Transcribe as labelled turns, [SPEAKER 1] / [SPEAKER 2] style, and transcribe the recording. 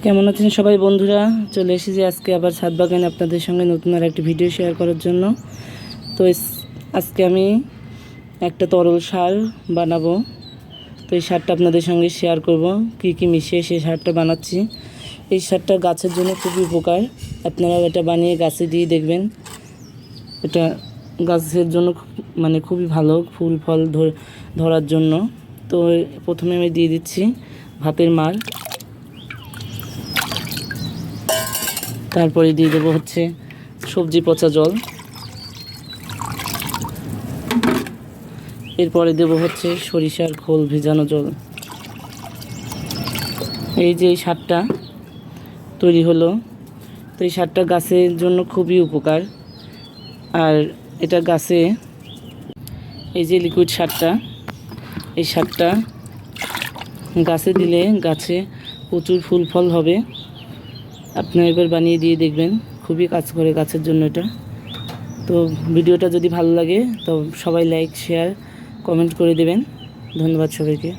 [SPEAKER 1] কেমন আছেন সবাই বন্ধুরা? চলে এসেছি আজকে আবার ছাদ বাগানে আপনাদের সঙ্গে নতুন আর একটি ভিডিও শেয়ার করার জন্য। তো আজকে আমি একটা তরল সার বানাবো। তো এই সারটা আপনাদের সঙ্গে শেয়ার করব, কি কি মিশিয়ে সেই সারটা বানাচ্ছি। এই সারটা গাছের জন্য খুবই উপকার, আপনারা এটা বানিয়ে গাছে দিয়ে দেখবেন। এটা গাছের জন্য খুবই ভালো, ফুল ফল ধরার জন্য। তো প্রথমে আমি দিয়ে দিচ্ছি ভাতের মাড়, তারপরে দিয়ে দেবো হচ্ছে সবজি পচা জল, এরপরে দেবো হচ্ছে সরিষার খোল ভেজানো জল। এই যে এই সারটা তৈরি হলো। তো এই সারটা গাছের জন্য খুবই উপকার। আর এটা গাছে, এই যে লিকুইড সারটা, এই সারটা গাছে দিলে গাছে প্রচুর ফুল ফল হবে। আপনারা এবার বানিয়ে দিয়ে দেখবেন, খুবই কাজ করে গাছের জন্য এটা। তো ভিডিওটা যদি ভালো লাগে তো সবাই লাইক শেয়ার কমেন্ট করে দেবেন। ধন্যবাদ সবাইকে।